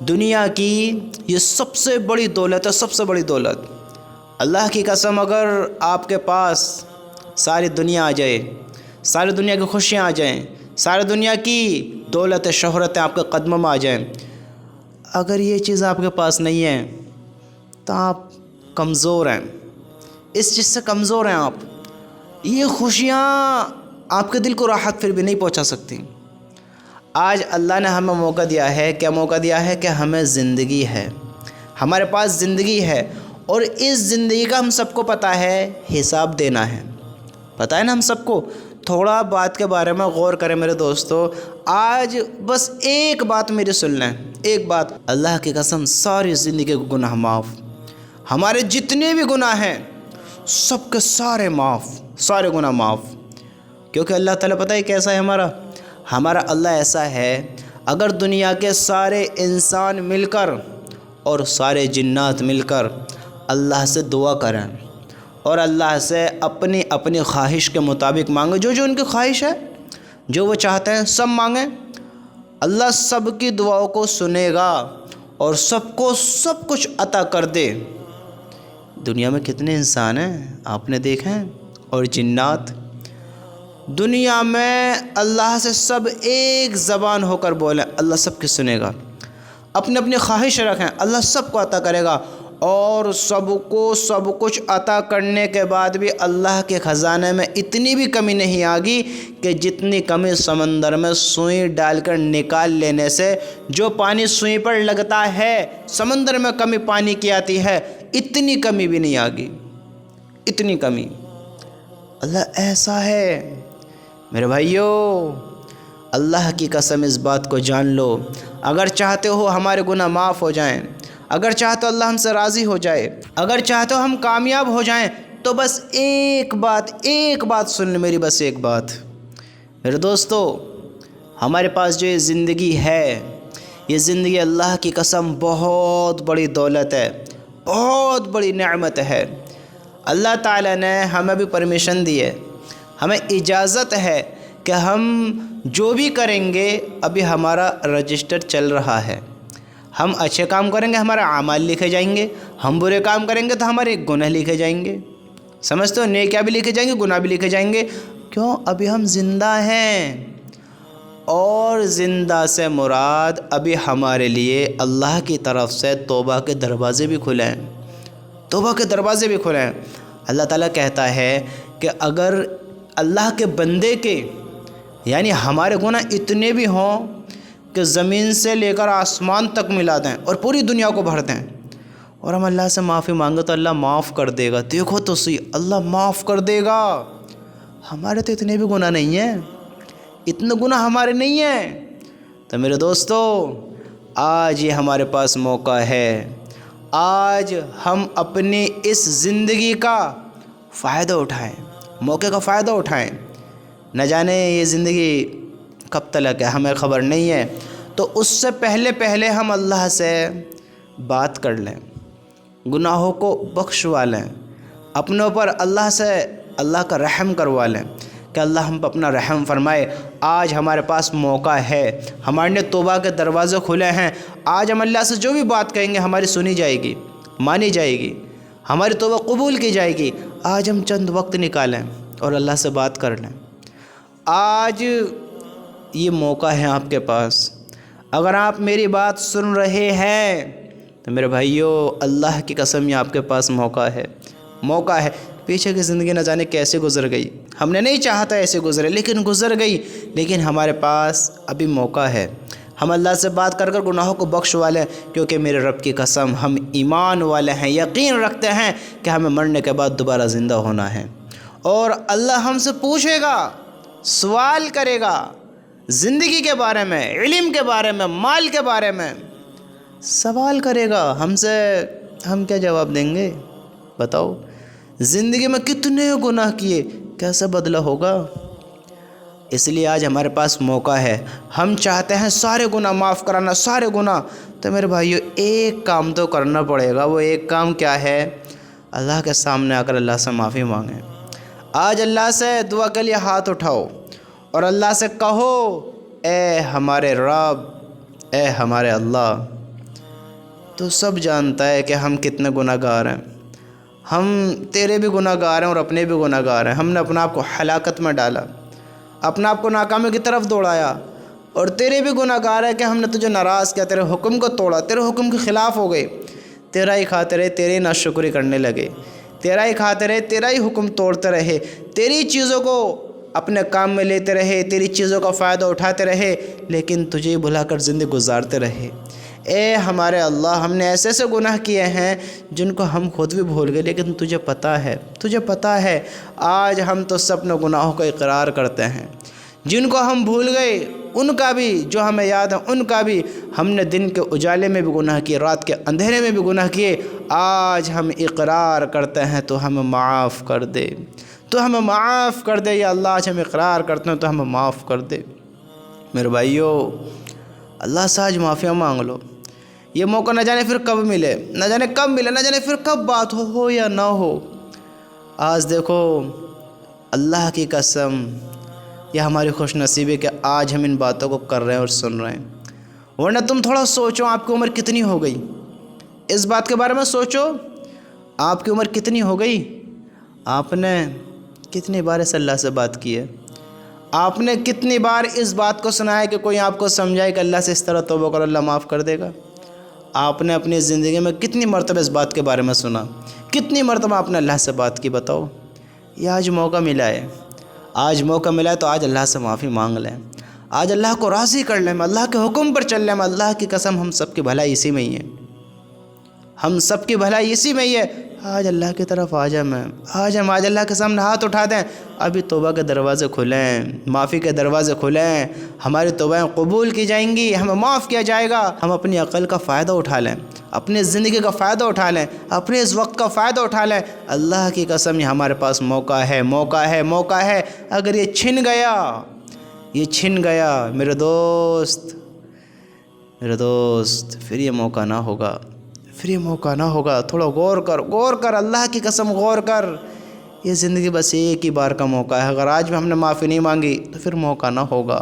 دنیا کی یہ سب سے بڑی دولت ہے، سب سے بڑی دولت۔ اللہ کی قسم اگر آپ کے پاس ساری دنیا آ جائے، ساری دنیا کی خوشیاں آ جائیں، ساری دنیا کی دولت شہرتیں آپ کے قدموں میں آ جائیں، اگر یہ چیز آپ کے پاس نہیں ہے تو آپ کمزور ہیں، اس چیز سے کمزور ہیں آپ۔ یہ خوشیاں آپ کے دل کو راحت پھر بھی نہیں پہنچا سکتی۔ آج اللہ نے ہمیں موقع دیا ہے، کیا موقع دیا ہے کہ ہمیں زندگی ہے، ہمارے پاس زندگی ہے، اور اس زندگی کا ہم سب کو پتہ ہے حساب دینا ہے، پتہ ہے نا ہم سب کو۔ تھوڑا بات کے بارے میں غور کریں میرے دوستو، آج بس ایک بات میری سن لیں، ایک بات، اللہ کی قسم ساری زندگی کے گناہ معاف، ہمارے جتنے بھی گناہ ہیں سب کے سارے معاف، سارے گناہ معاف، کیونکہ اللہ تعالیٰ پتہ ہے کیسا ہے ہمارا اللہ ایسا ہے، اگر دنیا کے سارے انسان مل کر اور سارے جنات مل کر اللہ سے دعا کریں اور اللہ سے اپنی اپنی خواہش کے مطابق مانگیں، جو جو ان کی خواہش ہے، جو وہ چاہتے ہیں سب مانگیں، اللہ سب کی دعاؤں کو سنے گا اور سب کو سب کچھ عطا کر دے۔ دنیا میں کتنے انسان ہیں آپ نے دیکھیں، اور جنات، دنیا میں اللہ سے سب ایک زبان ہو کر بولیں، اللہ سب کی سنے گا، اپنی اپنی خواہش رکھیں، اللہ سب کو عطا کرے گا، اور سب کو سب کچھ عطا کرنے کے بعد بھی اللہ کے خزانے میں اتنی بھی کمی نہیں آگی کہ جتنی کمی سمندر میں سوئی ڈال کر نکال لینے سے جو پانی سوئی پر لگتا ہے، سمندر میں کمی پانی کی آتی ہے، اتنی کمی بھی نہیں آگی، اتنی کمی۔ اللہ ایسا ہے میرے بھائیو، اللہ کی قسم اس بات کو جان لو، اگر چاہتے ہو ہمارے گناہ معاف ہو جائیں، اگر چاہتے ہو اللہ ہم سے راضی ہو جائے، اگر چاہتے ہو ہم کامیاب ہو جائیں، تو بس ایک بات سن لیں میری، بس ایک بات میرے دوستو، ہمارے پاس جو یہ زندگی ہے، یہ زندگی اللہ کی قسم بہت بڑی دولت ہے، بہت بڑی نعمت ہے۔ اللہ تعالیٰ نے ہمیں بھی پرمیشن دی ہے، ہمیں اجازت ہے کہ ہم جو بھی کریں گے، ابھی ہمارا رجسٹر چل رہا ہے، ہم اچھے کام کریں گے ہمارے اعمال لکھے جائیں گے، ہم برے کام کریں گے تو ہمارے گناہ لکھے جائیں گے، سمجھتے ہو، نیکیاں بھی لکھے جائیں گے، گناہ بھی لکھے جائیں گے، کیوں؟ ابھی ہم زندہ ہیں، اور زندہ سے مراد ابھی ہمارے لیے اللہ کی طرف سے توبہ کے دروازے بھی کھلے ہیں، توبہ کے دروازے بھی کھلے ہیں۔ اللہ تعالیٰ کہتا ہے کہ اگر اللہ کے بندے کے یعنی ہمارے گناہ اتنے بھی ہوں کہ زمین سے لے کر آسمان تک ملا دیں اور پوری دنیا کو بھر دیں، اور ہم اللہ سے معافی مانگے تو اللہ معاف کر دے گا، دیکھو تو صحیح، اللہ معاف کر دے گا۔ ہمارے تو اتنے بھی گناہ نہیں ہیں، اتنے گناہ ہمارے نہیں ہیں، تو میرے دوستو آج یہ ہمارے پاس موقع ہے، آج ہم اپنی اس زندگی کا فائدہ اٹھائیں، موقع کا فائدہ اٹھائیں، نہ جانے یہ زندگی کب تلک ہے، ہمیں خبر نہیں ہے، تو اس سے پہلے ہم اللہ سے بات کر لیں، گناہوں کو بخشوا لیں، اپنے اوپر اللہ سے اللہ کا رحم کروا لیں کہ اللہ ہم پہ اپنا رحم فرمائے۔ آج ہمارے پاس موقع ہے، ہمارے لیے توبہ کے دروازے کھلے ہیں، آج ہم اللہ سے جو بھی بات کہیں گے ہماری سنی جائے گی، مانی جائے گی، ہماری توبہ قبول کی جائے گی۔ آج ہم چند وقت نکالیں اور اللہ سے بات کر لیں، آج یہ موقع ہے آپ کے پاس۔ اگر آپ میری بات سن رہے ہیں تو میرے بھائیو، اللہ کی قسم یہ آپ کے پاس موقع ہے، موقع ہے۔ پیچھے کی زندگی نہ جانے کیسے گزر گئی، ہم نے نہیں چاہا تھا ایسے گزرے، لیکن گزر گئی، لیکن ہمارے پاس ابھی موقع ہے، ہم اللہ سے بات کر کر گناہوں کو بخشوا لیں، کیونکہ میرے رب کی قسم ہم ایمان والے ہیں، یقین رکھتے ہیں کہ ہمیں مرنے کے بعد دوبارہ زندہ ہونا ہے، اور اللہ ہم سے پوچھے گا، سوال کرے گا زندگی کے بارے میں، علم کے بارے میں، مال کے بارے میں سوال کرے گا ہم سے، ہم کیا جواب دیں گے بتاؤ؟ زندگی میں کتنے گناہ کیے، کیسے بدلہ ہوگا؟ اس لیے آج ہمارے پاس موقع ہے، ہم چاہتے ہیں سارے گناہ معاف کرانا، سارے گناہ، تو میرے بھائیو ایک کام تو کرنا پڑے گا، وہ ایک کام کیا ہے؟ اللہ کے سامنے آ کر اللہ سے معافی مانگیں، آج اللہ سے دعا کے لیے ہاتھ اٹھاؤ اور اللہ سے کہو، اے ہمارے رب، اے ہمارے اللہ، تو سب جانتا ہے کہ ہم کتنے گناہ گار ہیں. ہم تیرے بھی گناہ گار ہیں اور اپنے بھی گناہ گار ہیں. ہم نے اپنا آپ کو ہلاکت میں ڈالا، اپنا آپ کو ناکامی کی طرف دوڑایا، اور تیرے بھی گناہ گار ہے کہ ہم نے تجھے ناراض کیا، تیرے حکم کو توڑا، تیرے حکم کے خلاف ہو گئے. تیرا ہی کھاتے رہے، تیرے ہی ناشکری کرنے لگے، تیرا ہی کھاتے رہے، تیرا ہی حکم توڑتے رہے، تیری چیزوں کو اپنے کام میں لیتے رہے، تیری چیزوں کا فائدہ اٹھاتے رہے، لیکن تجھے بھلا کر زندگی گزارتے رہے. اے ہمارے اللہ، ہم نے ایسے ایسے گناہ کیے ہیں جن کو ہم خود بھی بھول گئے، لیکن تجھے پتہ ہے. آج ہم تو سب اپنے گناہوں کا اقرار کرتے ہیں. جن کو ہم بھول گئے ان کا بھی، جو ہمیں یاد ہے ان کا بھی. ہم نے دن کے اجالے میں بھی گناہ کیے، رات کے اندھیرے میں بھی گناہ کیے. آج ہم اقرار کرتے ہیں تو ہمیں معاف کر دے، تو ہمیں معاف کر دے یا اللہ. آج ہم اقرار کرتے ہیں تو ہمیں معاف کر دے. میرے بھائیو، اللہ سے آج معافیاں مانگ لو. یہ موقع نہ جانے پھر کب ملے، نہ جانے کب ملے، نہ جانے پھر کب بات ہو یا نہ ہو. آج دیکھو، اللہ کی قسم یہ ہماری خوش نصیبی کہ آج ہم ان باتوں کو کر رہے ہیں اور سن رہے ہیں. ورنہ تم تھوڑا سوچو، آپ کی عمر کتنی ہو گئی؟ اس بات کے بارے میں سوچو، آپ کی عمر کتنی ہو گئی؟ آپ نے کتنی بار اس اللہ سے بات کی ہے؟ آپ نے کتنی بار اس بات کو سنا ہے کہ کوئی آپ کو سمجھائے کہ اللہ سے اس طرح توبہ کرو، اللہ معاف کر دے گا؟ آپ نے اپنی زندگی میں کتنی مرتبہ اس بات کے بارے میں سنا؟ کتنی مرتبہ آپ نے اللہ سے بات کی؟ بتاؤ. یہ آج موقع ملا ہے، آج موقع ملا ہے تو آج اللہ سے معافی مانگ لیں. آج اللہ کو راضی کر لیں، اللہ کے حکم پر چل لیں. اللہ کی قسم ہم سب کی بھلائی اسی میں ہی ہے، ہم سب کی بھلائی اسی میں ہی ہے. آج اللہ کی طرف آج ہم اللہ کے سامنے ہاتھ اٹھا دیں. ابھی توبہ کے دروازے کھلیں، معافی کے دروازے کھلیں. ہماری توبہیں قبول کی جائیں گی، ہمیں معاف کیا جائے گا. ہم اپنی عقل کا فائدہ اٹھا لیں، اپنی زندگی کا فائدہ اٹھا لیں، اپنے اس وقت کا فائدہ اٹھا لیں. اللہ کی قسم یہ ہمارے پاس موقع ہے. اگر یہ چھن گیا میرے دوست، پھر یہ موقع نہ ہوگا. تھوڑا غور کر، اللہ کی قسم غور کر. یہ زندگی بس ایک ہی بار کا موقع ہے. اگر آج بھی ہم نے معافی نہیں مانگی تو پھر موقع نہ ہوگا.